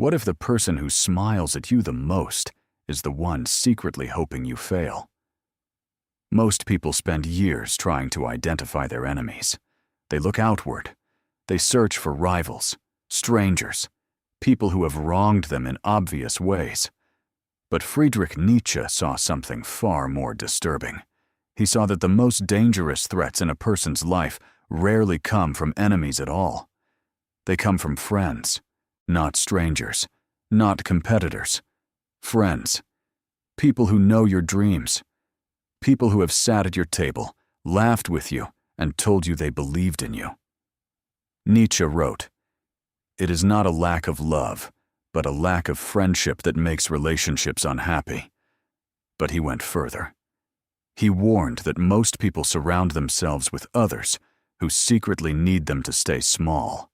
What if the person who smiles at you the most is the one secretly hoping you fail? Most people spend years trying to identify their enemies. They look outward. They search for rivals, strangers, people who have wronged them in obvious ways. But Friedrich Nietzsche saw something far more disturbing. He saw that the most dangerous threats in a person's life rarely come from enemies at all. They come from friends, not strangers, not competitors. Friends, people who know your dreams, people who have sat at your table, laughed with you, and told you they believed in you. Nietzsche wrote, "It is not a lack of love, but a lack of friendship that makes relationships unhappy." But he went further. He warned that most people surround themselves with others who secretly need them to stay small.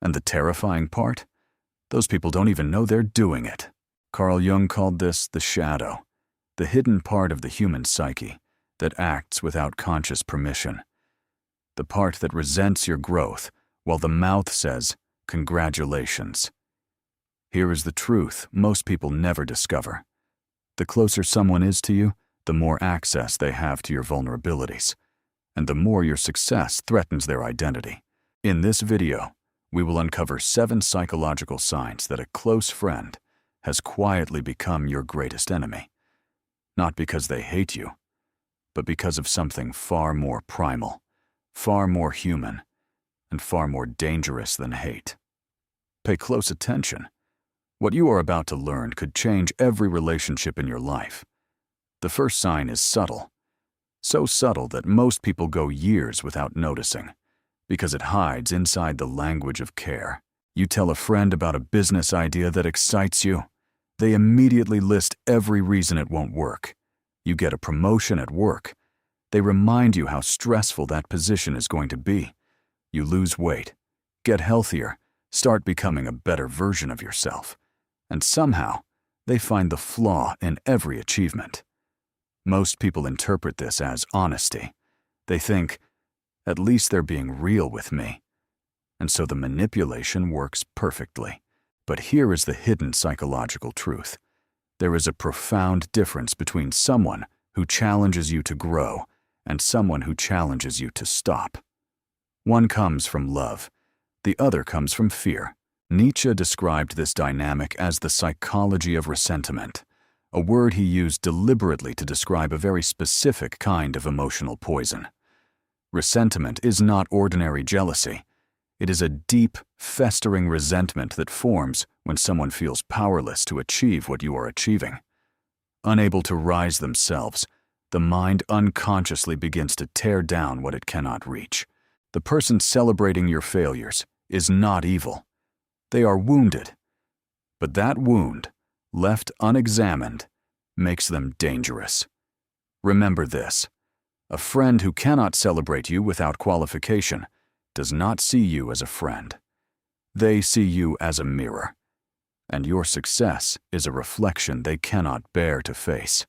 And the terrifying part? Those people don't even know they're doing it. Carl Jung called this the shadow, the hidden part of the human psyche that acts without conscious permission. The part that resents your growth while the mouth says, "Congratulations." Here is the truth most people never discover. The closer someone is to you, the more access they have to your vulnerabilities, and the more your success threatens their identity. In this video, we will uncover 7 psychological signs that a close friend has quietly become your greatest enemy. Not because they hate you, but because of something far more primal, far more human, and far more dangerous than hate. Pay close attention. What you are about to learn could change every relationship in your life. The first sign is subtle. So subtle that most people go years without noticing, because it hides inside the language of care. You tell a friend about a business idea that excites you. They immediately list every reason it won't work. You get a promotion at work. They remind you how stressful that position is going to be. You lose weight, get healthier, start becoming a better version of yourself. And somehow, they find the flaw in every achievement. Most people interpret this as honesty. They think, at least they're being real with me. And so the manipulation works perfectly. But here is the hidden psychological truth. There is a profound difference between someone who challenges you to grow and someone who challenges you to stop. One comes from love. The other comes from fear. Nietzsche described this dynamic as the psychology of resentment, a word he used deliberately to describe a very specific kind of emotional poison. Resentment is not ordinary jealousy. It is a deep, festering resentment that forms when someone feels powerless to achieve what you are achieving. Unable to rise themselves, the mind unconsciously begins to tear down what it cannot reach. The person celebrating your failures is not evil. They are wounded. But that wound, left unexamined, makes them dangerous. Remember this: a friend who cannot celebrate you without qualification does not see you as a friend. They see you as a mirror, and your success is a reflection they cannot bear to face.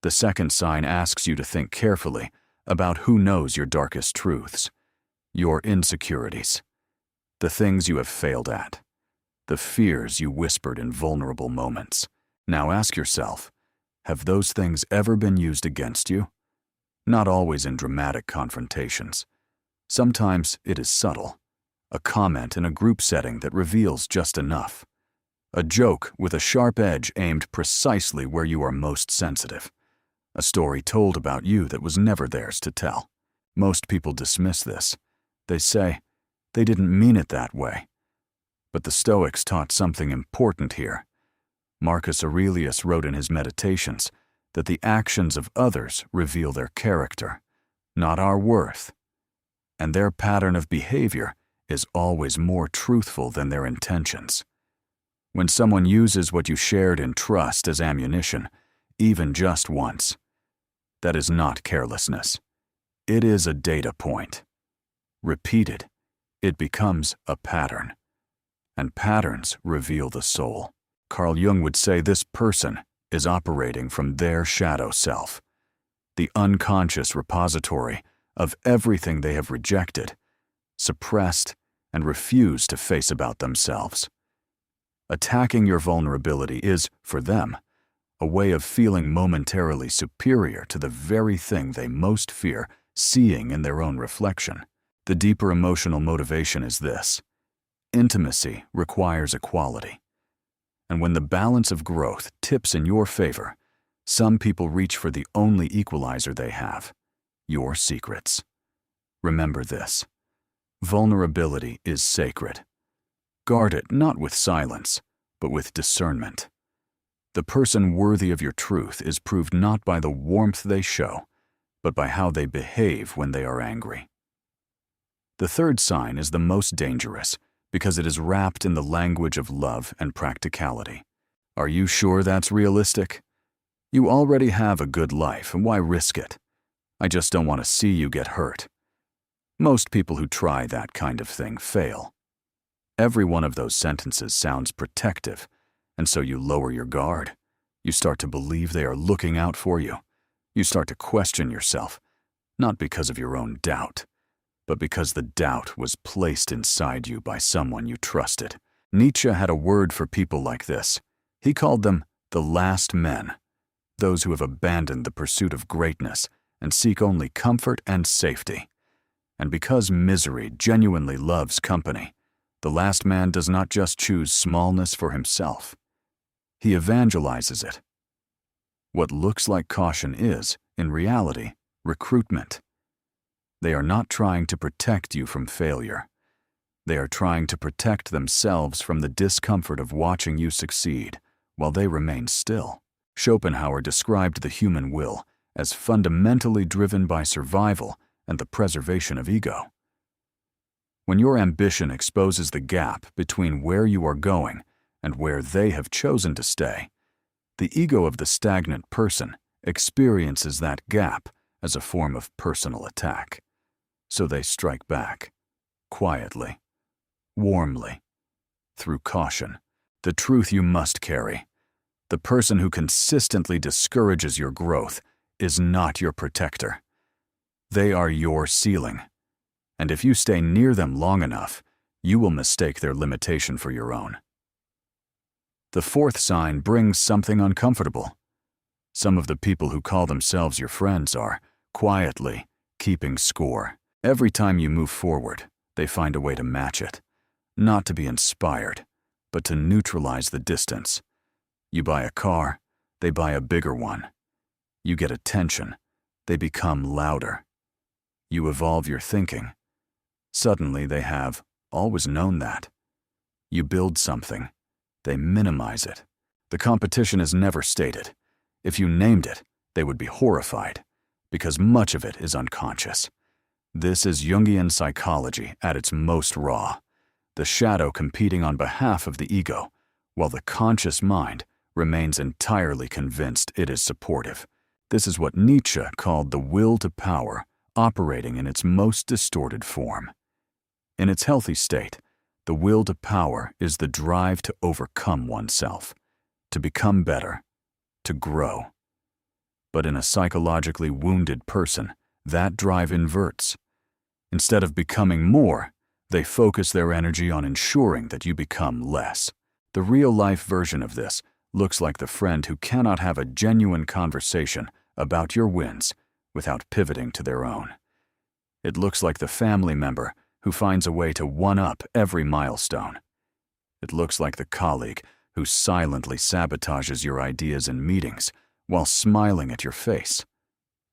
The second sign asks you to think carefully about who knows your darkest truths, your insecurities, the things you have failed at, the fears you whispered in vulnerable moments. Now ask yourself, have those things ever been used against you? Not always in dramatic confrontations. Sometimes it is subtle, a comment in a group setting that reveals just enough. A joke with a sharp edge aimed precisely where you are most sensitive. A story told about you that was never theirs to tell. Most people dismiss this. They say, they didn't mean it that way. But the Stoics taught something important here. Marcus Aurelius wrote in his Meditations that the actions of others reveal their character, not our worth. And their pattern of behavior is always more truthful than their intentions. When someone uses what you shared in trust as ammunition, even just once, that is not carelessness. It is a data point. Repeated, it becomes a pattern. And patterns reveal the soul. Carl Jung would say this person is operating from their shadow self, the unconscious repository of everything they have rejected, suppressed, and refused to face about themselves. Attacking your vulnerability is, for them, a way of feeling momentarily superior to the very thing they most fear seeing in their own reflection. The deeper emotional motivation is this: intimacy requires equality. And when the balance of growth tips in your favor, some people reach for the only equalizer they have: your secrets. Remember this: vulnerability is sacred. Guard it not with silence, but with discernment. The person worthy of your truth is proved not by the warmth they show, but by how they behave when they are angry. The third sign is the most dangerous because it is wrapped in the language of love and practicality. Are you sure that's realistic? You already have a good life, and why risk it? I just don't want to see you get hurt. Most people who try that kind of thing fail. Every one of those sentences sounds protective, and so you lower your guard. You start to believe they are looking out for you. You start to question yourself, not because of your own doubt, but because the doubt was placed inside you by someone you trusted. Nietzsche had a word for people like this. He called them the last men, those who have abandoned the pursuit of greatness and seek only comfort and safety. And because misery genuinely loves company, the last man does not just choose smallness for himself. He evangelizes it. What looks like caution is, in reality, recruitment. They are not trying to protect you from failure. They are trying to protect themselves from the discomfort of watching you succeed while they remain still. Schopenhauer described the human will as fundamentally driven by survival and the preservation of ego. When your ambition exposes the gap between where you are going and where they have chosen to stay, the ego of the stagnant person experiences that gap as a form of personal attack. So they strike back, quietly, warmly, through caution. The truth you must carry: the person who consistently discourages your growth is not your protector. They are your ceiling. And if you stay near them long enough, you will mistake their limitation for your own. The fourth sign brings something uncomfortable. Some of the people who call themselves your friends are, quietly, keeping score. Every time you move forward, they find a way to match it. Not to be inspired, but to neutralize the distance. You buy a car, they buy a bigger one. You get attention, they become louder. You evolve your thinking. Suddenly they have always known that. You build something, they minimize it. The competition is never stated. If you named it, they would be horrified, because much of it is unconscious. This is Jungian psychology at its most raw, the shadow competing on behalf of the ego, while the conscious mind remains entirely convinced it is supportive. This is what Nietzsche called the will to power operating in its most distorted form. In its healthy state, the will to power is the drive to overcome oneself, to become better, to grow. But in a psychologically wounded person, that drive inverts. Instead of becoming more, they focus their energy on ensuring that you become less. The real-life version of this looks like the friend who cannot have a genuine conversation about your wins without pivoting to their own. It looks like the family member who finds a way to one-up every milestone. It looks like the colleague who silently sabotages your ideas in meetings while smiling at your face.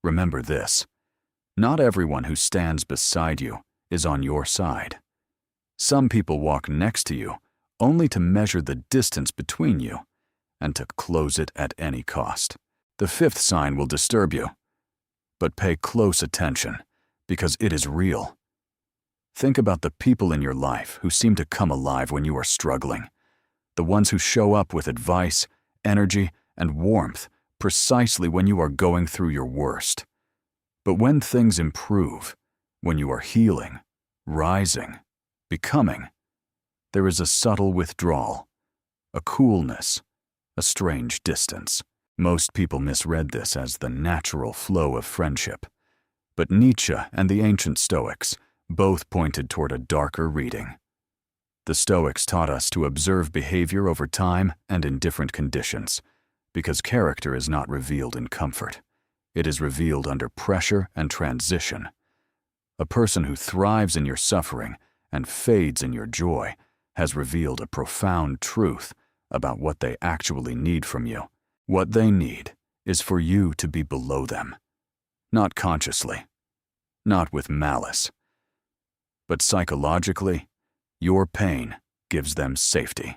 Remember this: not everyone who stands beside you is on your side. Some people walk next to you only to measure the distance between you and to close it at any cost. The fifth sign will disturb you, but pay close attention because it is real. Think about the people in your life who seem to come alive when you are struggling, the ones who show up with advice, energy, and warmth precisely when you are going through your worst. But when things improve, when you are healing, rising, becoming, there is a subtle withdrawal, a coolness, a strange distance. Most people misread this as the natural flow of friendship, but Nietzsche and the ancient Stoics both pointed toward a darker reading. The Stoics taught us to observe behavior over time and in different conditions, because character is not revealed in comfort. It is revealed under pressure and transition. A person who thrives in your suffering and fades in your joy has revealed a profound truth about what they actually need from you. What they need is for you to be below them, not consciously, not with malice, but psychologically. Your pain gives them safety.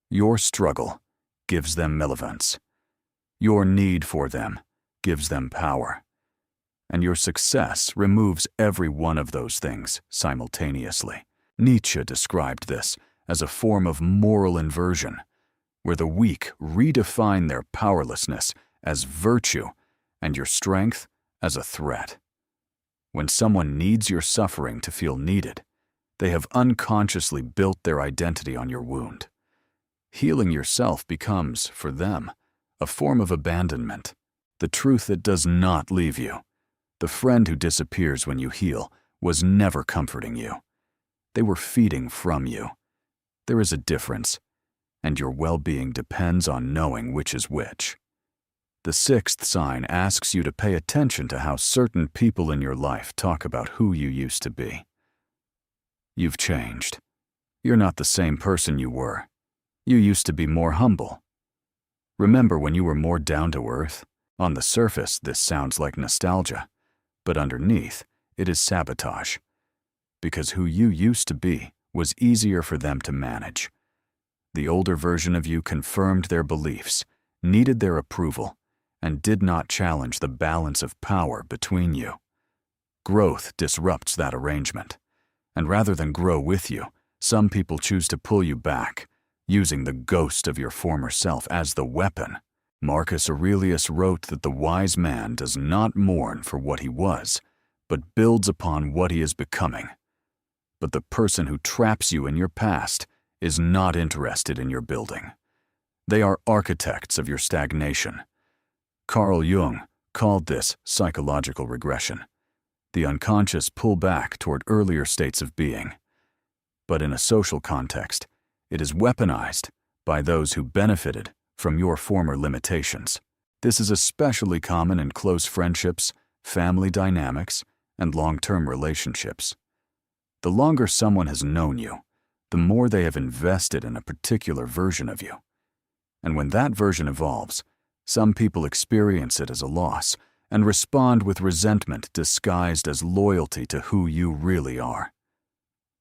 Your struggle gives them relevance. Your need for them gives them power. And your success removes every one of those things simultaneously. Nietzsche described this as a form of moral inversion, where the weak redefine their powerlessness as virtue and your strength as a threat. When someone needs your suffering to feel needed, they have unconsciously built their identity on your wound. Healing yourself becomes, for them, a form of abandonment, the truth that does not leave you. The friend who disappears when you heal was never comforting you. They were feeding from you. There is a difference, and your well-being depends on knowing which is which. The sixth sign asks you to pay attention to how certain people in your life talk about who you used to be. You've changed. You're not the same person you were. You used to be more humble. Remember when you were more down to earth? On the surface, this sounds like nostalgia, but underneath, it is sabotage. Because who you used to be was easier for them to manage. The older version of you confirmed their beliefs, needed their approval, and did not challenge the balance of power between you. Growth disrupts that arrangement. And rather than grow with you, some people choose to pull you back, using the ghost of your former self as the weapon. Marcus Aurelius wrote that the wise man does not mourn for what he was, but builds upon what he is becoming. But the person who traps you in your past is not interested in your building. They are architects of your stagnation. Carl Jung called this psychological regression, the unconscious pullback toward earlier states of being. But in a social context, it is weaponized by those who benefited from your former limitations. This is especially common in close friendships, family dynamics, and long-term relationships. The longer someone has known you, the more they have invested in a particular version of you. And when that version evolves, some people experience it as a loss and respond with resentment disguised as loyalty to who you really are.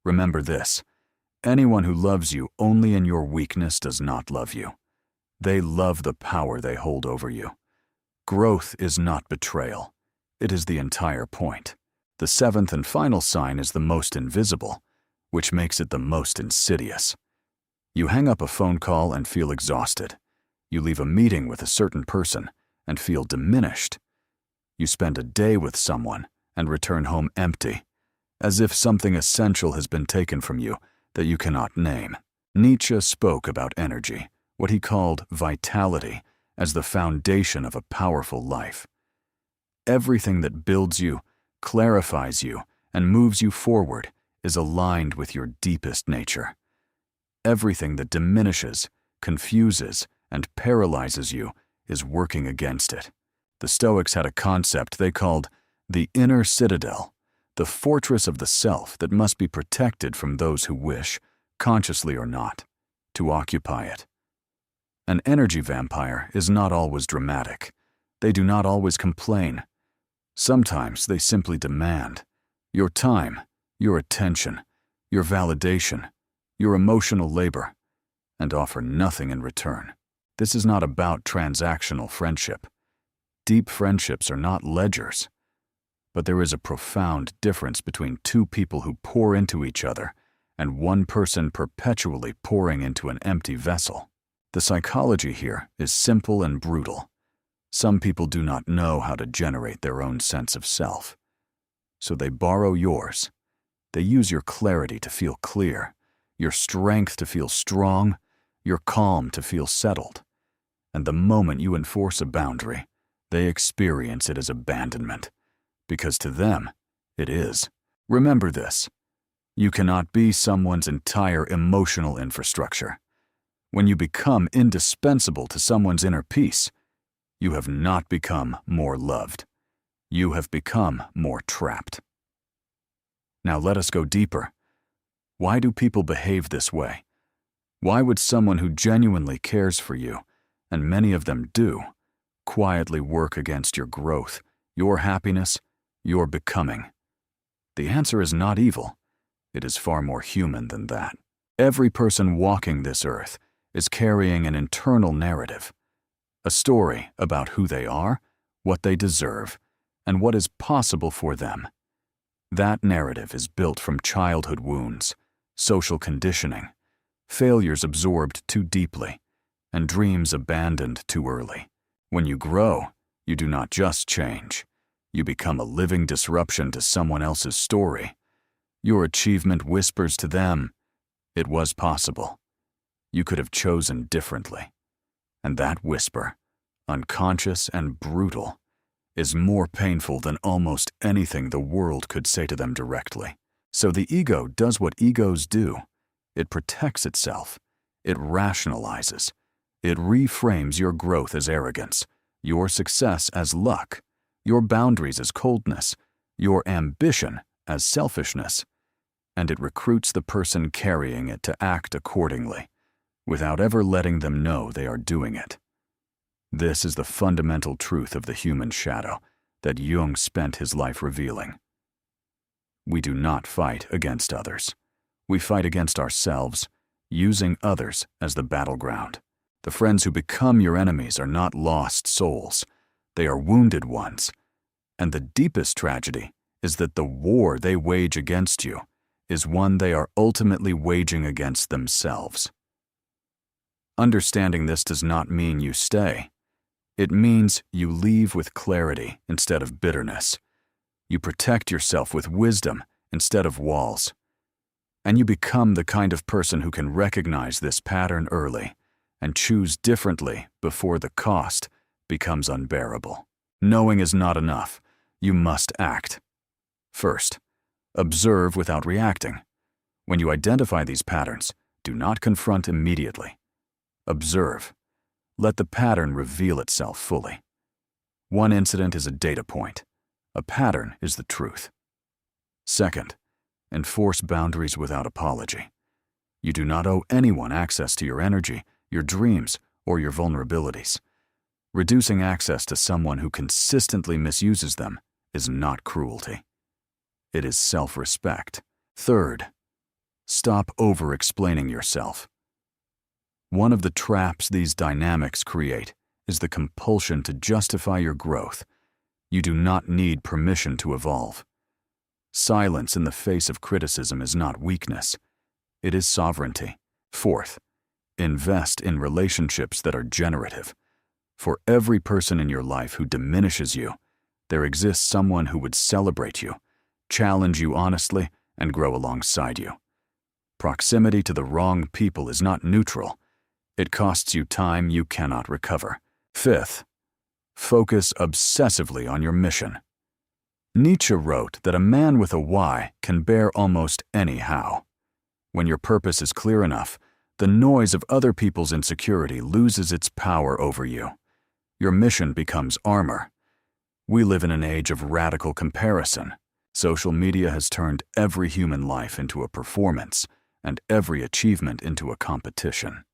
Remember this: anyone who loves you only in your weakness does not love you. They love the power they hold over you. Growth is not betrayal. It is the entire point. The seventh and final sign is the most invisible, which makes it the most insidious. You hang up a phone call and feel exhausted. You leave a meeting with a certain person and feel diminished. You spend a day with someone and return home empty, as if something essential has been taken from you that you cannot name. Nietzsche spoke about energy, what he called vitality, as the foundation of a powerful life. Everything that builds you, clarifies you, and moves you forward is aligned with your deepest nature. Everything that diminishes, confuses, and paralyzes you is working against it. The Stoics had a concept they called the inner citadel, the fortress of the self that must be protected from those who wish, consciously or not, to occupy it. An energy vampire is not always dramatic. They do not always complain. Sometimes they simply demand your time, your attention, your validation, your emotional labor, and offer nothing in return. This is not about transactional friendship. Deep friendships are not ledgers, but there is a profound difference between two people who pour into each other and one person perpetually pouring into an empty vessel. The psychology here is simple and brutal. Some people do not know how to generate their own sense of self, so they borrow yours. They use your clarity to feel clear, your strength to feel strong, your calm to feel settled. And the moment you enforce a boundary, they experience it as abandonment, because to them, it is. Remember this: You cannot be someone's entire emotional infrastructure. When you become indispensable to someone's inner peace, you have not become more loved. You have become more trapped. Now let us go deeper. Why do people behave this way? Why would someone who genuinely cares for you, and many of them do, quietly work against your growth, your happiness, your becoming? The answer is not evil. It is far more human than that. Every person walking this earth is carrying an internal narrative, a story about who they are, what they deserve, and what is possible for them. That narrative is built from childhood wounds, social conditioning, failures absorbed too deeply, and dreams abandoned too early. When you grow, you do not just change. You become a living disruption to someone else's story. Your achievement whispers to them, "It was possible. You could have chosen differently." And that whisper, unconscious and brutal, is more painful than almost anything the world could say to them directly. So the ego does what egos do. It protects itself. It rationalizes. It reframes your growth as arrogance, your success as luck, your boundaries as coldness, your ambition as selfishness, and it recruits the person carrying it to act accordingly, without ever letting them know they are doing it. This is the fundamental truth of the human shadow that Jung spent his life revealing. We do not fight against others. We fight against ourselves, using others as the battleground. The friends who become your enemies are not lost souls. They are wounded ones. And the deepest tragedy is that the war they wage against you is one they are ultimately waging against themselves. Understanding this does not mean you stay. It means you leave with clarity instead of bitterness. You protect yourself with wisdom instead of walls. And you become the kind of person who can recognize this pattern early and choose differently before the cost becomes unbearable. Knowing is not enough. You must act. First, observe without reacting. When you identify these patterns, do not confront immediately. Observe. Let the pattern reveal itself fully. One incident is a data point. A pattern is the truth. Second, enforce boundaries without apology. You do not owe anyone access to your energy, your dreams, or your vulnerabilities. Reducing access to someone who consistently misuses them is not cruelty. It is self-respect. Third, stop over-explaining yourself. One of the traps these dynamics create is the compulsion to justify your growth. You do not need permission to evolve. Silence in the face of criticism is not weakness. It is sovereignty. Fourth, invest in relationships that are generative. For every person in your life who diminishes you, there exists someone who would celebrate you, challenge you honestly, and grow alongside you. Proximity to the wrong people is not neutral. It costs you time you cannot recover. Fifth, focus obsessively on your mission. Nietzsche wrote that a man with a why can bear almost any how. When your purpose is clear enough, the noise of other people's insecurity loses its power over you. Your mission becomes armor. We live in an age of radical comparison. Social media has turned every human life into a performance and every achievement into a competition.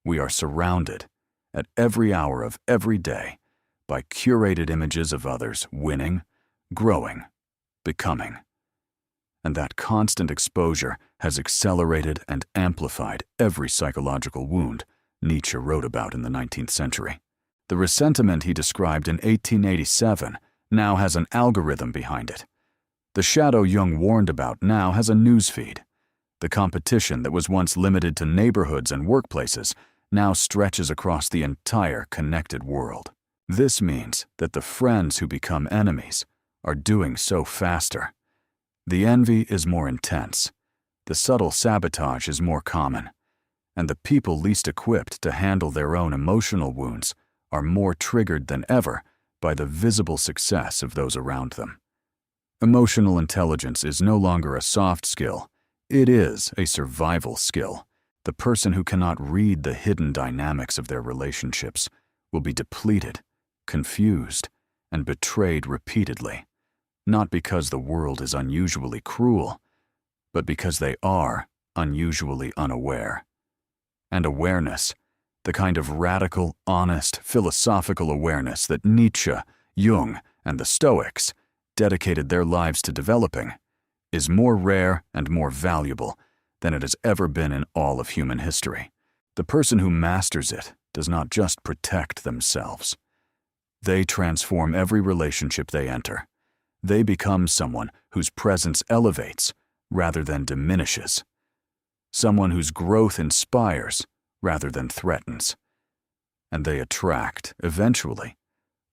We are surrounded, at every hour of every day, by curated images of others winning, growing, becoming. And that constant exposure has accelerated and amplified every psychological wound Nietzsche wrote about in the 19th century. The resentment he described in 1887 now has an algorithm behind it. The shadow Jung warned about now has a newsfeed. The competition that was once limited to neighborhoods and workplaces now stretches across the entire connected world. This means that the friends who become enemies are doing so faster. The envy is more intense. The subtle sabotage is more common. And the people least equipped to handle their own emotional wounds are more triggered than ever by the visible success of those around them. Emotional intelligence is no longer a soft skill. It is a survival skill. The person who cannot read the hidden dynamics of their relationships will be depleted, confused, and betrayed repeatedly, not because the world is unusually cruel, but because they are unusually unaware. And awareness, the kind of radical, honest, philosophical awareness that Nietzsche, Jung, and the Stoics dedicated their lives to developing, is more rare and more valuable than it has ever been in all of human history. The person who masters it does not just protect themselves. They transform every relationship they enter. They become someone whose presence elevates rather than diminishes. Someone whose growth inspires rather than threatens. And they attract, eventually,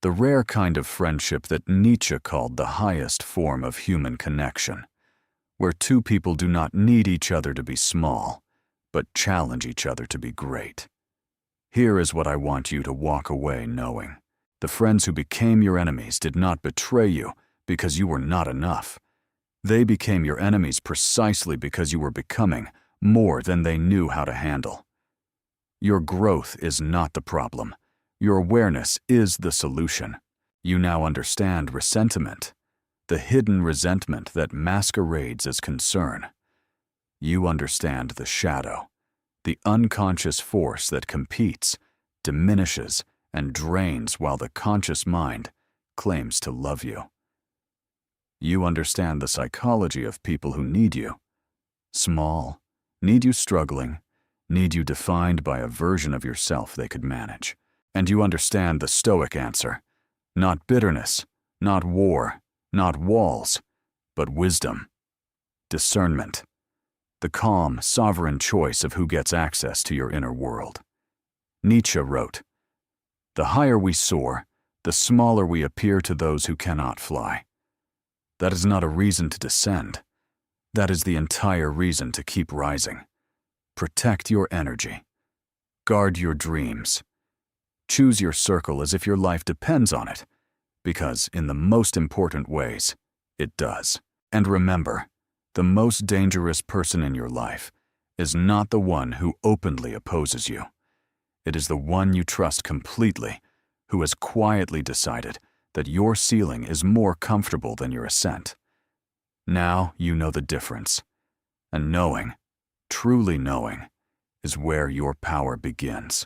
the rare kind of friendship that Nietzsche called the highest form of human connection, where two people do not need each other to be small, but challenge each other to be great. Here is what I want you to walk away knowing. The friends who became your enemies did not betray you because you were not enough. They became your enemies precisely because you were becoming more than they knew how to handle. Your growth is not the problem. Your awareness is the solution. You now understand resentment, the hidden resentment that masquerades as concern. You understand the shadow, the unconscious force that competes, diminishes, and drains while the conscious mind claims to love you. You understand the psychology of people who need you. Small, need you struggling, need you defined by a version of yourself they could manage. And you understand the Stoic answer. Not bitterness, not war, not walls, but wisdom, discernment, the calm, sovereign choice of who gets access to your inner world. Nietzsche wrote, "The higher we soar, the smaller we appear to those who cannot fly. That is not a reason to descend. That is the entire reason to keep rising. Protect your energy. Guard your dreams. Choose your circle as if your life depends on it, because in the most important ways, it does. And remember, the most dangerous person in your life is not the one who openly opposes you. It is the one you trust completely, who has quietly decided that your ceiling is more comfortable than your ascent. Now you know the difference, and knowing, truly knowing, is where your power begins."